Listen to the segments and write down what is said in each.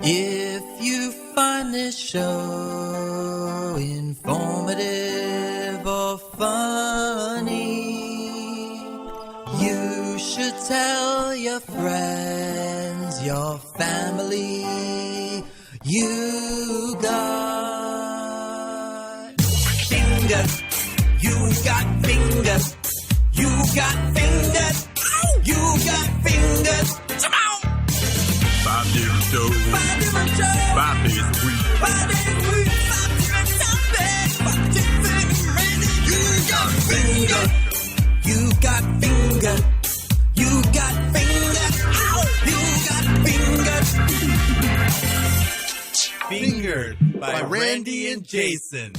If you find this show informative or funny, you should tell your friends, your family. You got fingers. You got fingers. You got fingers. You got fingers. Come on. 5 different shows. 5 different shows. 5 days a week. 5 days a week. 5 different topics. 5 different minutes. You got fingers. You got fingers. You got fingers. Ow! You got fingers. Fingered by Randy and Jason.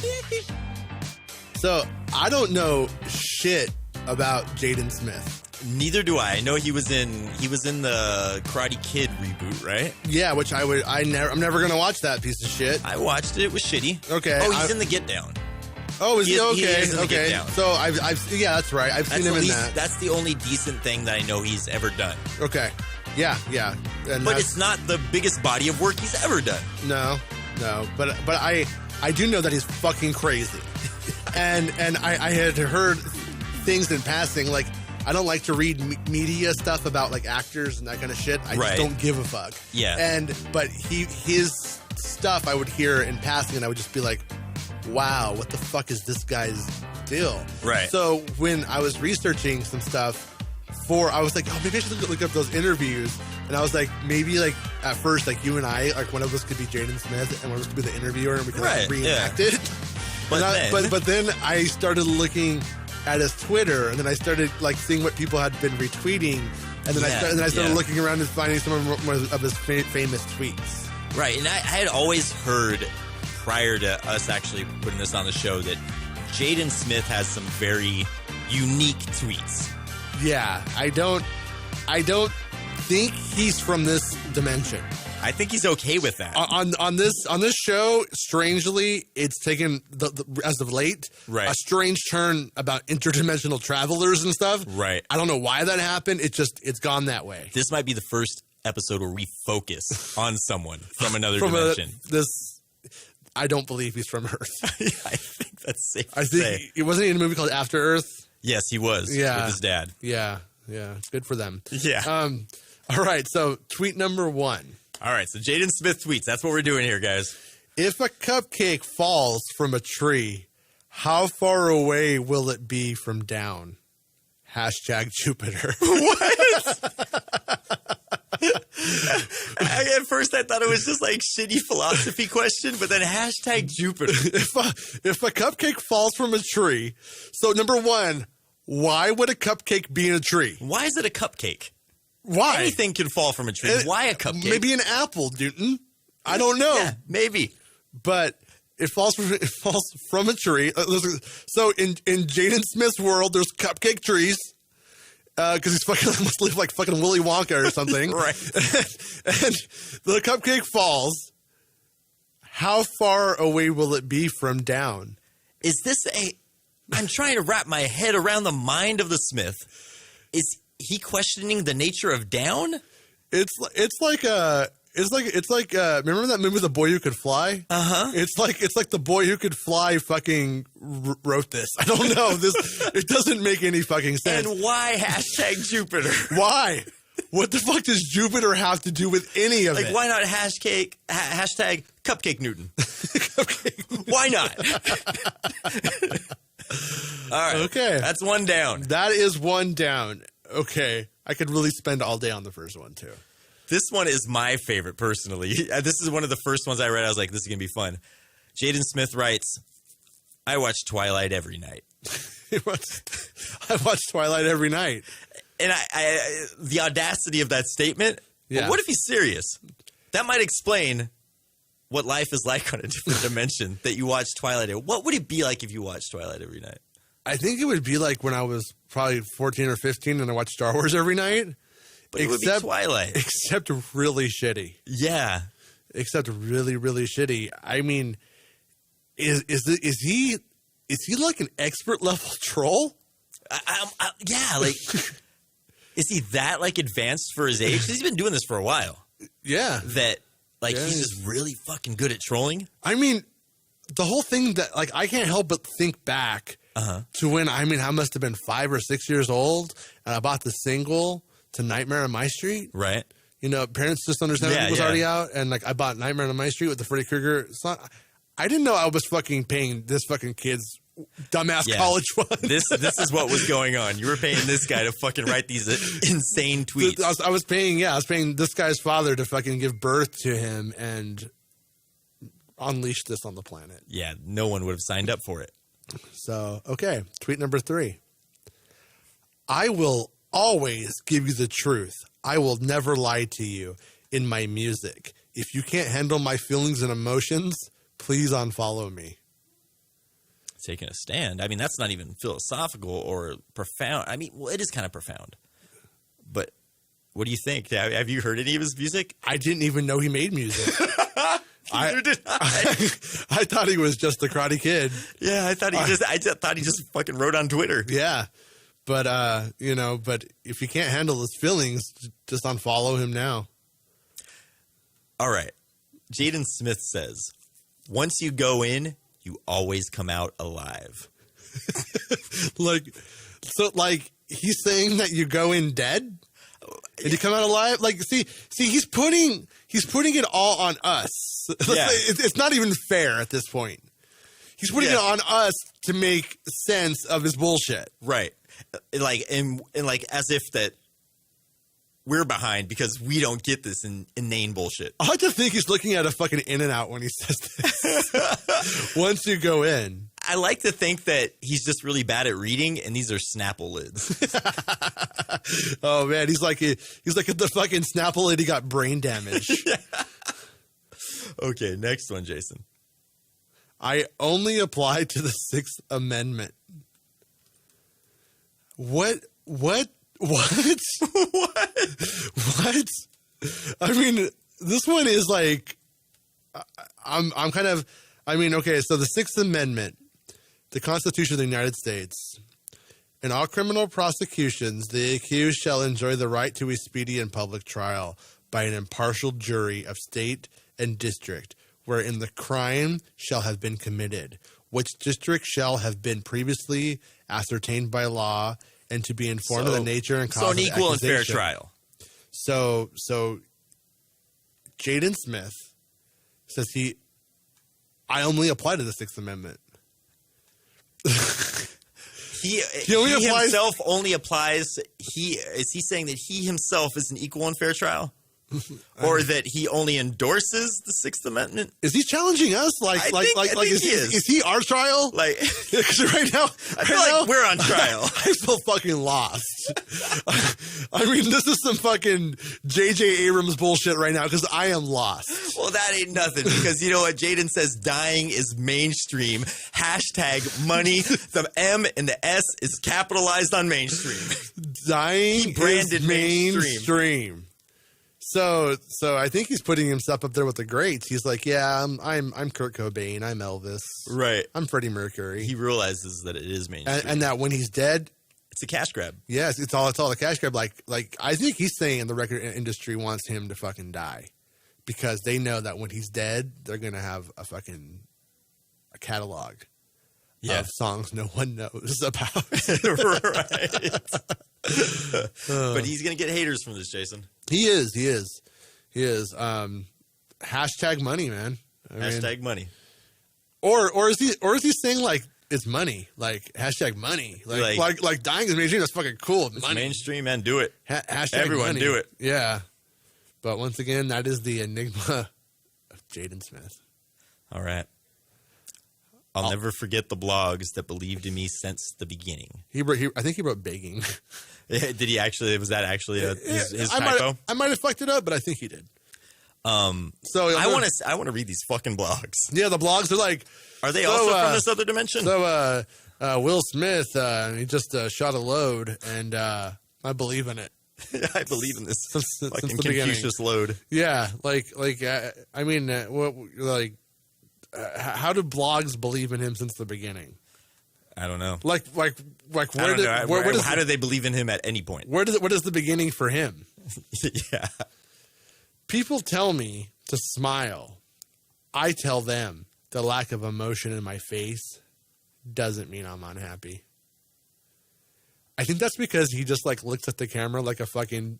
So, I don't know shit about Jaden Smith. Neither do I. I know he was in the Karate Kid reboot, right? Yeah, which I'm never gonna watch that piece of shit. I watched it. It was shitty. Okay. Oh, he's in the Get Down. Oh, is he? Okay. He is in the Okay. Get Down. So yeah, that's right. I've seen him in that. That's the only decent thing that I know he's ever done. Okay. Yeah. And But it's not the biggest body of work he's ever done. No. But I do know that he's fucking crazy. and I had heard things in passing, like, I don't like to read media stuff about like actors and that kind of shit. I just don't give a fuck. Yeah. But his stuff I would hear in passing, and I would just be like, wow, what the fuck is this guy's deal? Right. So when I was researching some stuff I was like, oh, maybe I should look up those interviews. And I was like, maybe like at first, like you and I, like one of us could be Jaden Smith and one of us could be the interviewer, and we could like reenact it. But then I started looking at his Twitter, and then I started like seeing what people had been retweeting, and then I started looking around and finding some of his famous tweets. Right, and I had always heard prior to us actually putting this on the show that Jaden Smith has some very unique tweets. Yeah, I don't think he's from this dimension. I think he's okay with that. On this show, strangely, it's taken as of late a strange turn about interdimensional travelers and stuff. Right. I don't know why that happened. It's gone that way. This might be the first episode where we focus on someone from another dimension. I don't believe he's from Earth. I think that's safe to say. It wasn't he in a movie called After Earth? Yes, he was. Yeah. With his dad. Yeah. It's good for them. Yeah. All right. So tweet number 1. All right, so Jaden Smith tweets. That's what we're doing here, guys. If a cupcake falls from a tree, how far away will it be from down? #Jupiter. What? At first, I thought it was just like shitty philosophy question, but then #Jupiter. If a cupcake falls from a tree, so number 1, why would a cupcake be in a tree? Why is it a cupcake? Why? Anything can fall from a tree. Why a cupcake? Maybe an apple, Newton. I don't know. Yeah, maybe. But it falls from a tree. So in Jaden Smith's world, there's cupcake trees. Because he's must live like fucking Willy Wonka or something. Right. And the cupcake falls. How far away will it be from down? Is this I'm trying to wrap my head around the mind of the Smith. Is he questioning the nature of down? It's like remember that movie The Boy Who Could Fly? Uh-huh. It's like The Boy Who Could Fly fucking wrote this. I don't know. It doesn't make any fucking sense. And why #Jupiter? Why? What the fuck does Jupiter have to do with any of it? Like, why not #Cupcake Newton? Why not? All right. Okay. That's 1 down. That is 1 down. Okay. I could really spend all day on the first one, too. This one is my favorite, personally. This is one of the first ones I read. I was like, this is going to be fun. Jaden Smith writes, I watch Twilight every night. I watch Twilight every night. And the audacity of that statement, yeah. What if he's serious? That might explain what life is like on a different dimension that you watch Twilight. What would it be like if you watched Twilight every night? I think it would be like when I was probably 14 or 15 and I watched Star Wars every night. But it would be Twilight. Except really shitty. Yeah. Except really, really shitty. I mean, is he like an expert level troll? Yeah, like, is he that like advanced for his age? He's been doing this for a while. Yeah. That Like, Yeah, he's just really fucking good at trolling. I mean, the whole thing that, like, I can't help but think back to when, I must have been 5 or 6 years old, and I bought the single to Nightmare on My Street. Right. You know, Parents Just Understand was already out, and, like, I bought Nightmare on My Street with the Freddy Krueger song. I didn't know I was fucking paying this fucking kid's dumbass college fund. This is what was going on. You were paying this guy to fucking write these insane tweets. I was paying this guy's father to fucking give birth to him and unleash this on the planet. Yeah, no one would have signed up for it. So, okay, tweet number 3. I will always give you the truth. I will never lie to you in my music. If you can't handle my feelings and emotions, please unfollow me. Taking a stand. I mean, that's not even philosophical or profound. I mean, well, it is kind of profound. But what do you think? Have you heard any of his music? I didn't even know he made music. Neither did I. I thought he was just the Karate Kid. Yeah, I thought he just fucking wrote on Twitter. Yeah. But but if you can't handle his feelings, just unfollow him now. All right. Jaden Smith says, once you go in, you always come out alive. Like he's saying that you go in dead and you come out alive. Like, see, he's putting it all on us. Yeah. It's not even fair at this point. He's putting it on us to make sense of his bullshit. Right. Like, and like as if that we're behind because we don't get this inane bullshit. I like to think he's looking at a fucking In-N-Out when he says this. Once you go in. I like to think that he's just really bad at reading, and these are Snapple lids. Oh man, he's like the fucking Snapple lid. He got brain damage. Yeah. Okay, next one, Jason. I only apply to the 6th Amendment. What? What? I mean, this one is like, I'm kind of, I mean, okay, so the 6th Amendment, the Constitution of the United States. In all criminal prosecutions, the accused shall enjoy the right to a speedy and public trial by an impartial jury of state and district, wherein the crime shall have been committed, which district shall have been previously ascertained by law, and to be informed of the nature and cause of the accusation. So an equal and fair trial. So Jaden Smith says I only apply to the 6th Amendment. He only applies, himself only applies. Is he saying that he himself is an equal and fair trial? Or that he only endorses the 6th Amendment? Is he challenging us? I think is he our trial? Like, because right now, I feel like we're on trial. I feel fucking lost. I mean, this is some fucking J.J. Abrams bullshit right now because I am lost. Well, that ain't nothing because you know what? Jaden says dying is mainstream. Hashtag money. The M and the S is capitalized on mainstream. Dying branded is mainstream. So I think he's putting himself up there with the greats. He's like, yeah, I'm Kurt Cobain, I'm Elvis, right? I'm Freddie Mercury. He realizes that it is mainstream, and that when he's dead, it's a cash grab. Yes, it's all the cash grab. Like I think he's saying the record industry wants him to fucking die because they know that when he's dead, they're gonna have a catalog of songs no one knows about. Right. But he's gonna get haters from this, Jason. He is. Hashtag money, man. Hashtag money. Or is he saying like it's money? Like hashtag money. Like dying is mainstream. That's fucking cool. It's money. mainstream, man. Do it. Hashtag everyone money. do it. Yeah. But once again, that is the enigma of Jaden Smith. All right. I'll never forget the blogs that believed in me since the beginning. I think he wrote begging. Did he actually? Was that actually his typo? I might have fucked it up, but I think he did. So I want to read these fucking blogs. Yeah, the blogs are like. Are they also from this other dimension? So Will Smith, he just shot a load, and I believe in it. I believe in this fucking since Confucius load. Yeah, how do blogs believe in him since the beginning? I don't know. How do they believe in him at any point? What is the beginning for him? Yeah. People tell me to smile, I tell them the lack of emotion in my face doesn't mean I'm unhappy. I think that's because he just like looks at the camera like a fucking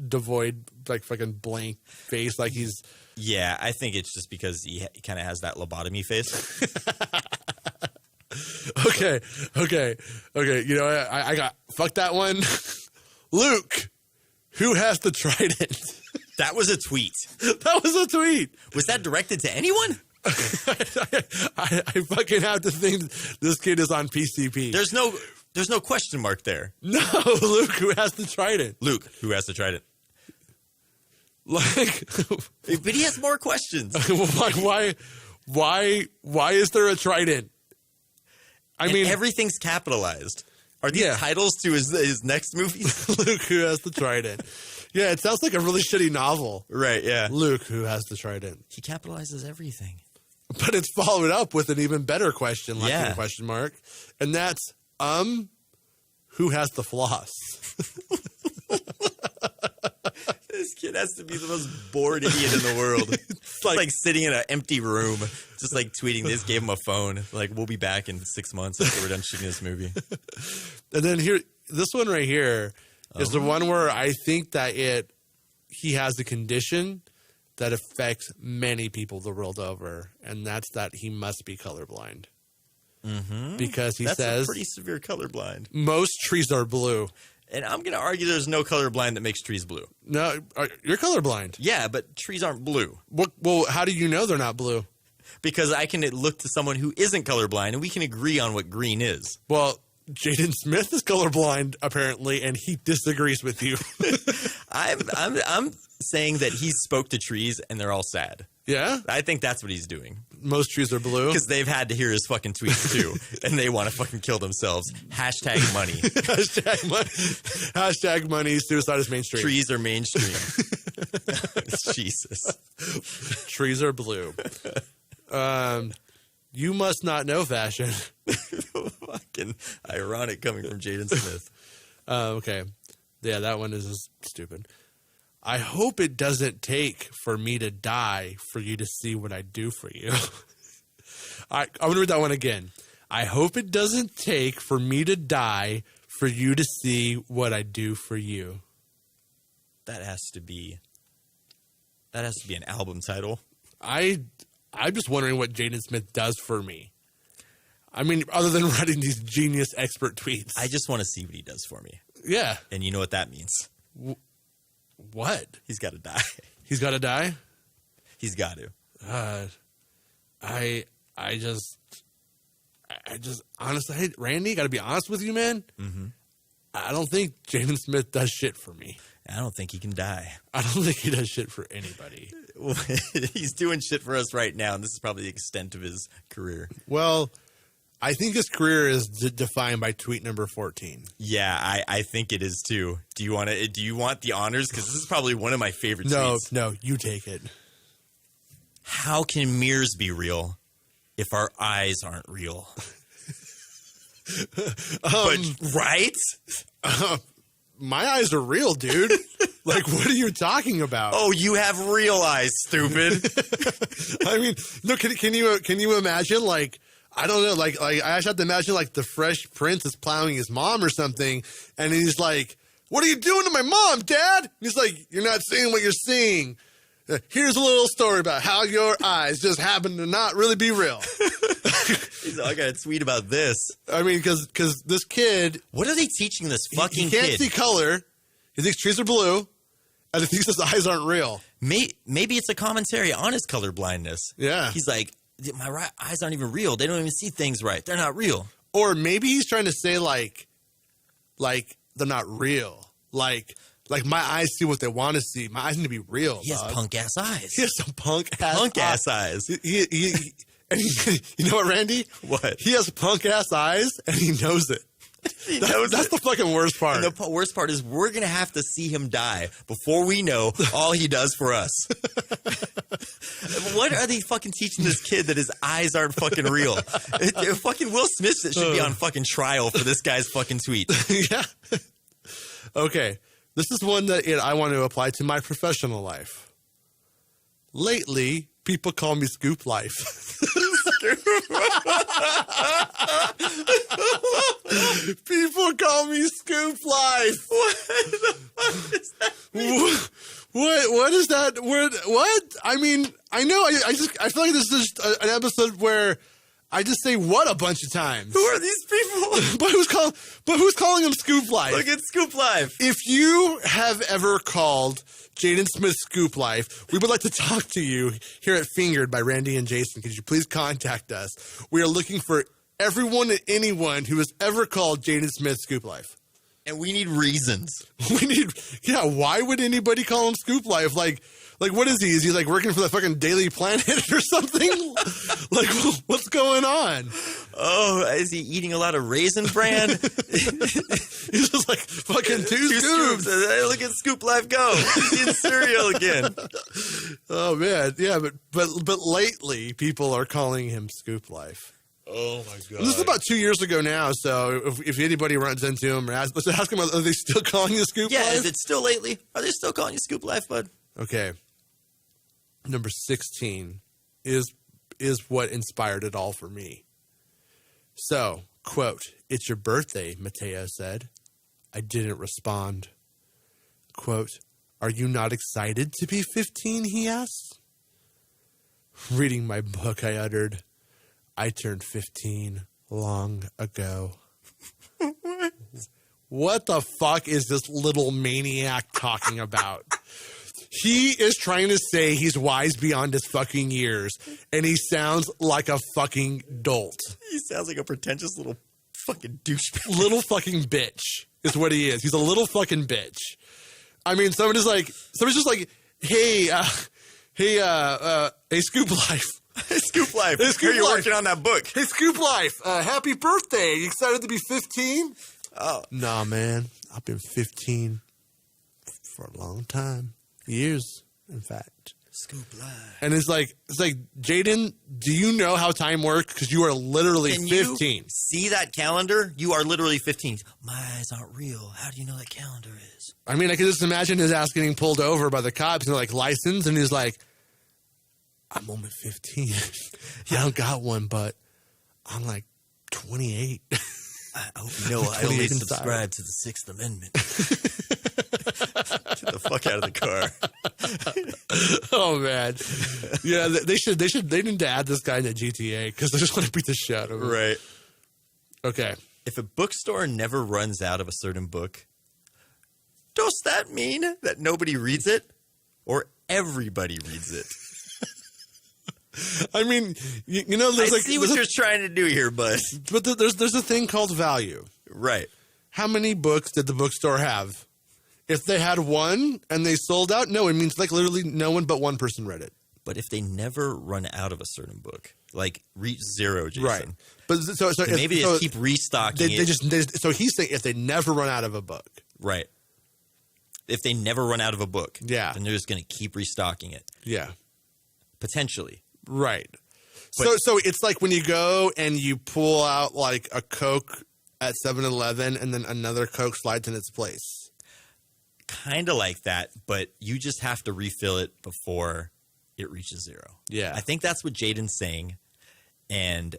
devoid, like fucking blank face, like he's. Yeah, I think it's just because he kind of has that lobotomy face. Okay. You know, I got fuck that one. Luke, who has the trident? That was a tweet. That was a tweet. Was that directed to anyone? I fucking have to think this kid is on PCP. There's no question mark there. No, Luke, who has the trident? Luke, who has the trident? Like, but he has more questions. like why is there a trident? I mean, everything's capitalized. Are these titles to his next movie? Luke, who has the trident? Yeah, it sounds like a really shitty novel. Right, yeah. Luke, who has the trident? He capitalizes everything. But it's followed up with an even better question, like a question mark. And that's, who has the floss? This kid has to be the most bored idiot in the world. It's like sitting in an empty room, just like tweeting this, gave him a phone. Like, we'll be back in 6 months after we're done shooting this movie. And then here, this one right here is the one where I think that he has a condition that affects many people the world over, and that's that he must be colorblind. Mm-hmm. Because he says... That's pretty severe colorblind. Most trees are blue. And I'm going to argue there's no colorblind that makes trees blue. No, you're colorblind. Yeah, but trees aren't blue. Well, how do you know they're not blue? Because I can look to someone who isn't colorblind, and we can agree on what green is. Well, Jaden Smith is colorblind, apparently, and he disagrees with you. I'm saying that he spoke to trees, and they're all sad. Yeah? I think that's what he's doing. Most trees are blue? Because they've had to hear his fucking tweets, too, and they want to fucking kill themselves. Hashtag money. Hashtag money. Suicide is mainstream. Trees are mainstream. Jesus. Trees are blue. You must not know fashion. Fucking ironic coming from Jaden Smith. Okay. Yeah, that one is just stupid. I hope it doesn't take for me to die for you to see what I do for you. I'm going to read that one again. I hope it doesn't take for me to die for you to see what I do for you. That has to be an album title. I'm just wondering what Jaden Smith does for me. I mean, other than writing these genius expert tweets. I just want to see what he does for me. Yeah. And you know what that means? What? He's got to die. He's got to die? He's got to. I just honestly, Randy, got to be honest with you, man. Mm-hmm. I don't think Jaden Smith does shit for me. I don't think he can die. I don't think he does shit for anybody. He's doing shit for us right now, and this is probably the extent of his career. Well, I think his career is defined by tweet number 14. Yeah, I think it is too. Do you want the honors? Because this is probably one of my favorite tweets. No, you take it. How can mirrors be real if our eyes aren't real? Right? My eyes are real, dude. Like, what are you talking about? Oh, you have real eyes, stupid. I mean, no. Can you imagine? Like, I don't know. Like I actually have to imagine like the Fresh Prince is plowing his mom or something, and he's like, "What are you doing to my mom, Dad?" And he's like, "You're not seeing what you're seeing. Here's a little story about how your eyes just happen to not really be real." He's like, I got a tweet about this. I mean, because this kid, what are they teaching this fucking he can't kid? see color. He thinks trees are blue, and he thinks his eyes aren't real. Maybe it's a commentary on his colorblindness. Yeah, he's like, my eyes aren't even real. They don't even see things right. They're not real. Or maybe he's trying to say like they're not real. Like my eyes see what they want to see. My eyes need to be real. He has punk ass eyes. He has some punk ass eyes. And you know what, Randy? What? He has punk ass eyes, and he knows it. That's the fucking worst part. And the worst part is we're going to have to see him die before we know all he does for us. What are they fucking teaching this kid that his eyes aren't fucking real? Fucking Will Smith should be on fucking trial for this guy's fucking tweet. Yeah. Okay. This is one that I want to apply to my professional life. Lately, people call me Scoop Life. People call me Scoop Life. What the fuck is that mean? What is that word? What? I mean, I know. I feel like this is just an episode where I just say what a bunch of times. Who are these people? But who's calling him Scoop Life? Look at Scoop Life. If you have ever called Jaden Smith Scoop Life, we would like to talk to you here at Fingered by Randy and Jason. Could you please contact us? We are looking for everyone and anyone who has ever called Jaden Smith Scoop Life. And we need reasons. Why would anybody call him Scoop Life? Like, what is he? Is he like working for the fucking Daily Planet or something? Like, what's going on? Oh, is he eating a lot of Raisin Bran? He's just like fucking two scoops. Hey, look at Scoop Life go. He's eating cereal again. Oh man, yeah, but lately people are calling him Scoop Life. Oh my god! This is about 2 years ago now. So if anybody runs into him or ask him, are they still calling you Scoop Life? Yeah, is it still lately? Are they still calling you Scoop Life, bud? Okay. Number 16 is what inspired it all for me. So, quote, "It's your birthday," Mateo said. I didn't respond. Quote, "Are you not excited to be 15, he asked. Reading my book, I uttered, "I turned 15 long ago." What the fuck is this little maniac talking about? He is trying to say he's wise beyond his fucking years, and he sounds like a fucking dolt. He sounds like a pretentious little fucking douchebag. Little fucking bitch is what he is. He's a little fucking bitch. I mean, somebody's just like, hey, Scoop Life. Hey, Scoop Life. Hey, Scoop You're Life. working on that book. Hey, Scoop Life. Happy birthday. You excited to be 15? Oh. Nah, man. I've been 15 for a long time. Years, in fact. Scoop Life. And it's like, Jaden, do you know how time works? Because you are literally Can 15. you see that calendar? You are literally 15. My eyes aren't real. How do you know that calendar is? I mean, I can just imagine his ass getting pulled over by the cops and they're like, license, and he's like, I'm only 15. I don't got one, but I'm like 28. I hope you know I only subscribe to the Sixth Amendment. Get the fuck out of the car. Oh man, yeah, they need to add this guy to GTA because they just want to beat the shit out of him. Right. Okay. If a bookstore never runs out of a certain book, does that mean that nobody reads it or everybody reads it? I mean, you know, I see what you're trying to do here, bud. But there's a thing called value. Right. How many books did the bookstore have? If they had one and they sold out, no, it means like literally no one but one person read it. But if they never run out of a certain book, like reach zero, Jason. Right. But so maybe they keep restocking it. So he's saying if they never run out of a book. Right. If they never run out of a book. Yeah. Then they're just going to keep restocking it. Yeah. Potentially. Right. But, so it's like when you go and you pull out like a Coke at 7-Eleven and then another Coke slides in its place. Kind of like that, but you just have to refill it before it reaches zero. Yeah. I think that's what Jaden's saying, and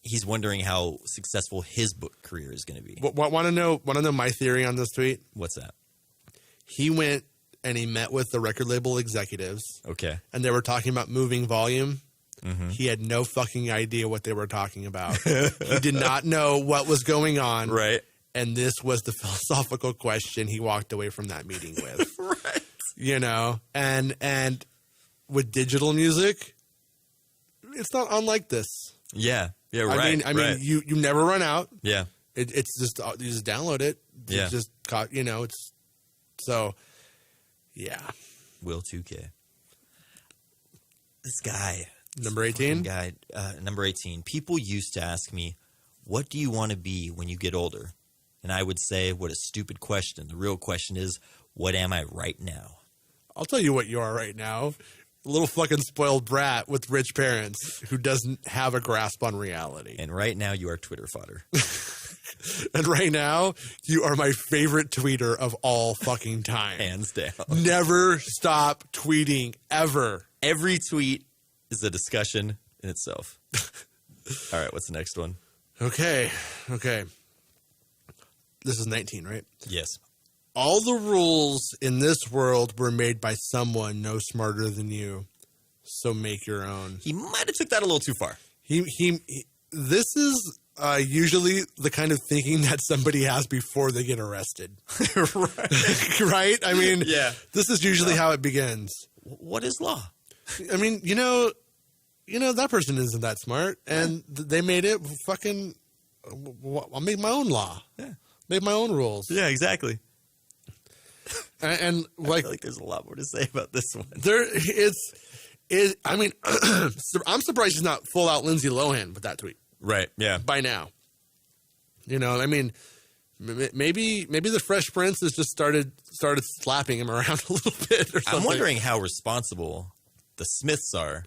he's wondering how successful his book career is going to be. Want to know my theory on this tweet? What's that? He went and he met with the record label executives. Okay. And they were talking about moving volume. Mm-hmm. He had no fucking idea what they were talking about. He did not know what was going on. Right. And this was the philosophical question he walked away from that meeting with. Right. You know, and with digital music, it's not unlike this. Yeah. Yeah. Right. I mean, you never run out. Yeah. It's just you just download it. Yeah. It's just it's so. Yeah. Will 2K. This guy. Number 18? Number 18. People used to ask me, what do you want to be when you get older? And I would say, what a stupid question. The real question is, what am I right now? I'll tell you what you are right now. A little fucking spoiled brat with rich parents who doesn't have a grasp on reality. And right now you are Twitter fodder. And right now, you are my favorite tweeter of all fucking time. Hands down. Never stop tweeting, ever. Every tweet is a discussion in itself. All right, what's the next one? Okay. This is 19, right? Yes. All the rules in this world were made by someone no smarter than you. So make your own. He might have took that a little too far. This is usually the kind of thinking that somebody has before they get arrested. Right? I mean, yeah. This is usually how it begins. What is law? I mean, you know, that person isn't that smart, and they made it fucking. I'll make my own law. Yeah. Make my own rules. Yeah, exactly. And I feel like there's a lot more to say about this one. I mean, I'm surprised he's not full out Lindsay Lohan with that tweet. Right. Yeah. By now, you know, I mean, maybe the Fresh Prince has just started slapping him around a little bit or something. I'm wondering how responsible the Smiths are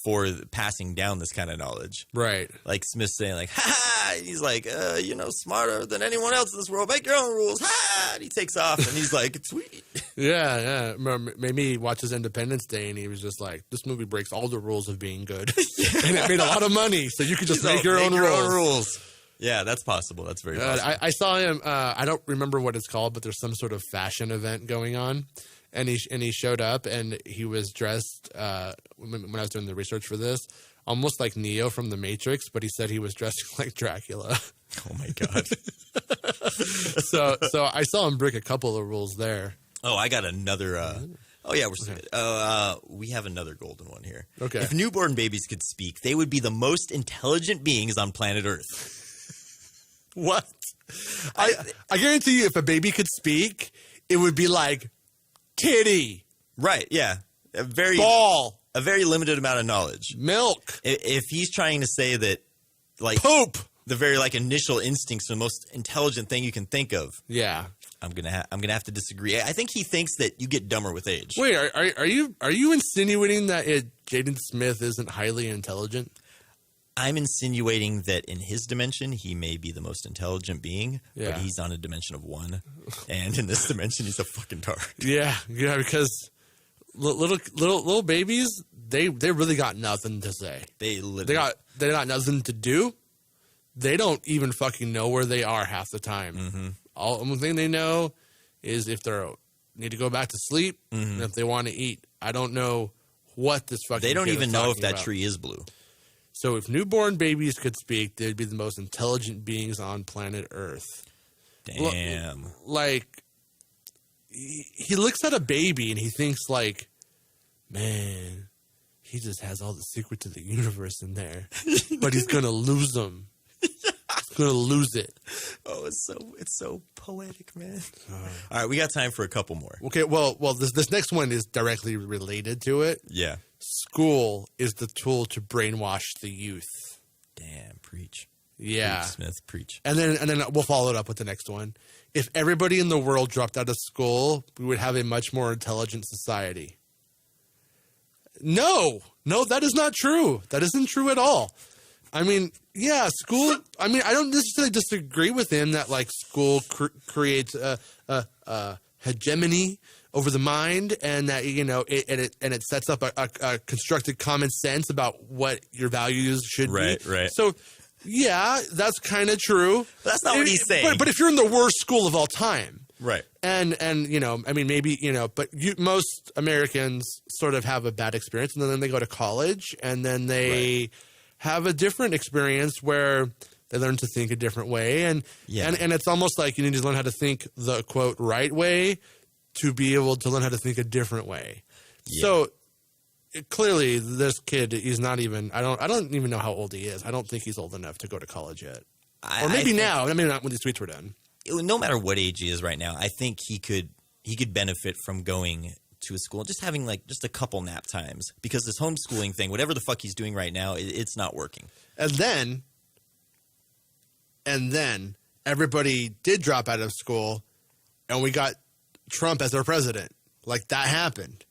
for passing down this kind of knowledge. Right. Like Smith saying like, ha! He's like, smarter than anyone else in this world. Make your own rules. Ha! And he takes off and he's like, tweet. Yeah. Maybe he watches Independence Day and he was just like, this movie breaks all the rules of being good. And it made a lot of money, so you could just make your own rules. Yeah, that's possible. That's very possible. I saw him, I don't remember what it's called, but there's some sort of fashion event going on. And he showed up and he was dressed, when I was doing the research for this, almost like Neo from The Matrix, but he said he was dressed like Dracula. Oh my God. So I saw him break a couple of rules there. Oh, I got another, we have another golden one here. Okay. If newborn babies could speak, they would be the most intelligent beings on planet Earth. What? I guarantee you if a baby could speak, it would be like titty. Right, yeah. A very limited amount of knowledge. Milk. If he's trying to say that, like, poop, the very like initial instincts are the most intelligent thing you can think of. Yeah. I'm gonna have to disagree. I think he thinks that you get dumber with age. Wait, are you insinuating that Jaden Smith isn't highly intelligent? I'm insinuating that in his dimension, he may be the most intelligent being, but he's on a dimension of 1. And in this dimension, he's a fucking tard. Yeah, because little babies, they really got nothing to say. They got nothing to do. They don't even fucking know where they are half the time. Mm-hmm. All the thing they know is if they need to go back to sleep, and if they want to eat. I don't know what this fucking. They don't even know if that about. Tree is blue. So if newborn babies could speak, they'd be the most intelligent beings on planet Earth. Damn. Like, he looks at a baby and he thinks like, man, he just has all the secret to the universe in there. But he's going to lose them. He's going to lose it. Oh, it's so poetic, man. All right, we got time for a couple more. Okay, well, this next one is directly related to it. Yeah. School is the tool to brainwash the youth. Damn, preach. Yeah. Preach, Smith, preach. And then we'll follow it up with the next one. If everybody in the world dropped out of school, we would have a much more intelligent society. No, that is not true. That isn't true at all. I mean, yeah, school. I mean, I don't necessarily disagree with him that like school creates a hegemony over the mind, and that it sets up a constructed common sense about what your values should be. Right. So, yeah, that's kind of true. But that's not what he's saying. But if you're in the worst school of all time, right? And I mean, maybe but most Americans sort of have a bad experience, and then they go to college, and then they have a different experience where they learn to think a different way, and it's almost like you need to learn how to think the quote right way to be able to learn how to think a different way. Yeah. So clearly, this kid, he's not even. I don't even know how old he is. I don't think he's old enough to go to college yet, or maybe now. Maybe not when these tweets were done. No matter what age he is right now, I think he could benefit from going to a school and just having like just a couple nap times, because this homeschooling thing, whatever the fuck he's doing right now, it's not working. And then everybody did drop out of school, and we got Trump as our president. Like that happened.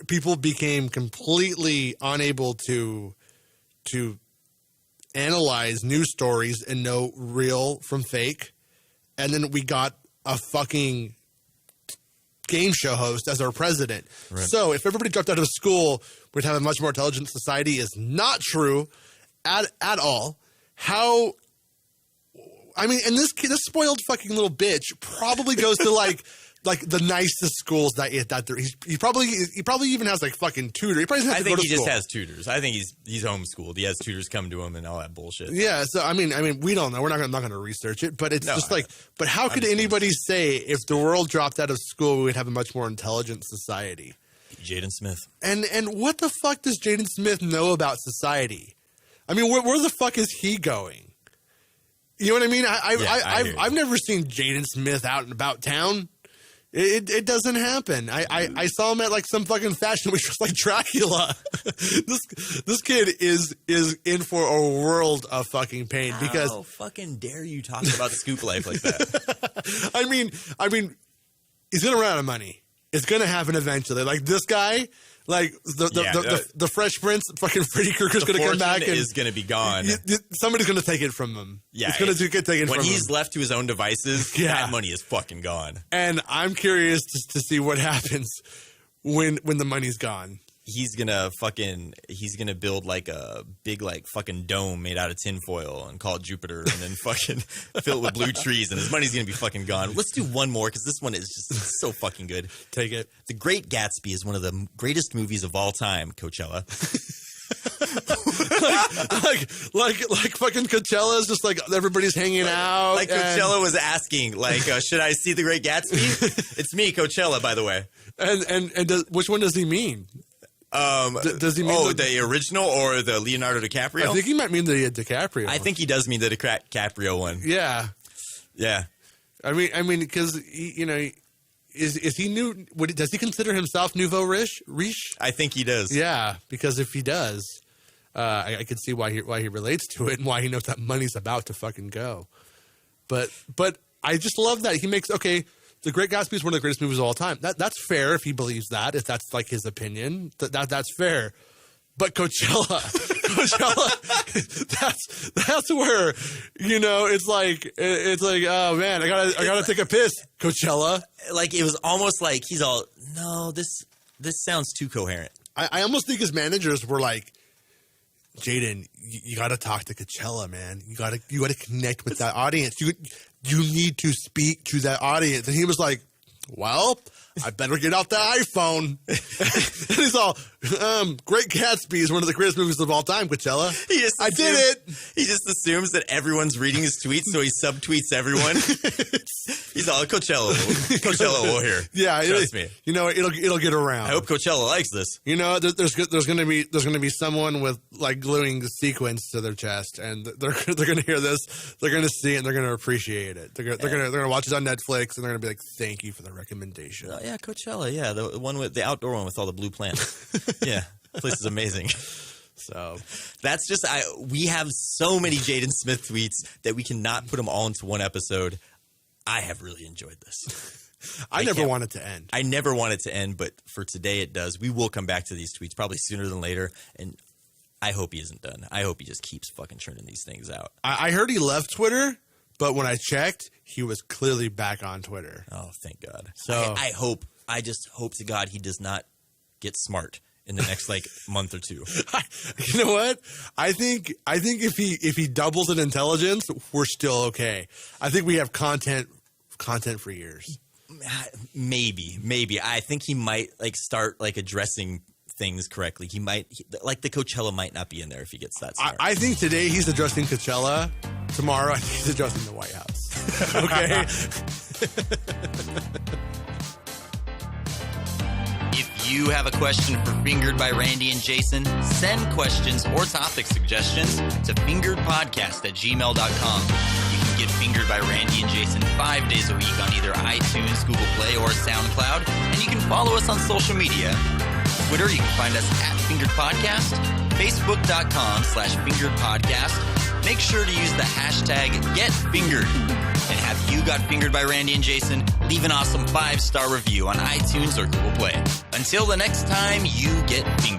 People became completely unable to analyze news stories and know real from fake. And then we got a fucking game show host as our president. Right. So if everybody dropped out of school, we'd have a much more intelligent society is not true at all. How... I mean, and this spoiled fucking little bitch probably goes to like the nicest schools that he probably even has like fucking tutor. He probably doesn't have to go to school. Just has tutors. I think he's homeschooled. He has tutors come to him and all that bullshit. Yeah. So I mean, we don't know. We're not going to research it. But it's but how could anybody say if the world dropped out of school, we would have a much more intelligent society? Jaden Smith. And what the fuck does Jaden Smith know about society? I mean, where the fuck is he going? You know what I mean? I've never seen Jaden Smith out and about town. It doesn't happen. I saw him at like some fucking fashion week just like Dracula. This kid is in for a world of fucking pain because how fucking dare you talk about Scoop Life like that? I mean, he's gonna run out of money. It's gonna happen eventually. Like this guy. Like the Fresh Prince, fucking Freddy Krueger's going to come back and is going to be gone. Somebody's going to take it from him. Yeah, it's going to get taken from him. When he's left to his own devices, that money is fucking gone. And I'm curious to see what happens when the money's gone. He's gonna build like a big like fucking dome made out of tinfoil and call it Jupiter, and then fucking fill it with blue trees, and his money's gonna be fucking gone. Let's do one more because this one is just so fucking good. Take it. The Great Gatsby is one of the greatest movies of all time. Coachella. like fucking Coachella is just like everybody's hanging out. Like Coachella was asking, like, should I see The Great Gatsby? It's me, Coachella, by the way. And which one does he mean? Does he mean the original or the Leonardo DiCaprio? I think he might mean the DiCaprio. I think he does mean the DiCaprio one. Yeah. I mean, because is he new? Does he consider himself nouveau riche? I think he does. Yeah, because if he does, I could see why he relates to it and why he knows that money's about to fucking go. But I just love that he makes The Great Gatsby is one of the greatest movies of all time. That's fair if he believes that, if that's like his opinion. That's fair. But Coachella, that's where it's like oh man, I gotta take a piss, Coachella. Like it was almost like he's all no, this sounds too coherent. I almost think his managers were like, Jaden, you got to talk to Coachella, man. You got to connect with that audience. You need to speak to that audience. And he was like, well, I better get out the iPhone. And he's all, Great Gatsby is one of the greatest movies of all time, Coachella. I did it. He just assumes that everyone's reading his tweets, so he subtweets everyone. He's all, Coachella will hear. Yeah, trust me. It'll get around. I hope Coachella likes this. There's gonna be someone with like gluing sequins to their chest, and they're gonna hear this. They're gonna see it, and they're gonna appreciate it. They're gonna watch it on Netflix, and they're gonna be like, thank you for the recommendation. Yeah, Coachella. Yeah, the one with the outdoor one with all the blue plants. Yeah, the place is amazing. So that's just we have so many Jaden Smith tweets that we cannot put them all into one episode. I have really enjoyed this. I never want it to end. I never want it to end, but for today it does. We will come back to these tweets probably sooner than later, and I hope he isn't done. I hope he just keeps fucking churning these things out. I heard he left Twitter, but when I checked, he was clearly back on Twitter. Oh, thank God. So I just hope to God he does not get smart in the next month or two. You know what? I think if he doubles in intelligence, we're still okay. I think we have content for years. Maybe. I think he might start addressing things correctly. He might the Coachella might not be in there if he gets that smart. I think today he's addressing Coachella. Tomorrow I think he's addressing the White House. Okay. If you have a question for Fingered by Randy and Jason, send questions or topic suggestions to fingeredpodcast@gmail.com. You can get Fingered by Randy and Jason 5 days a week on either iTunes, Google Play, or SoundCloud. And you can follow us on social media. Twitter, you can find us @Fingered Podcast, Facebook.com/Fingered Podcast. Make sure to use the hashtag #GetFingered. And have you got fingered by Randy and Jason? Leave an awesome 5-star review on iTunes or Google Play. Until the next time you get fingered.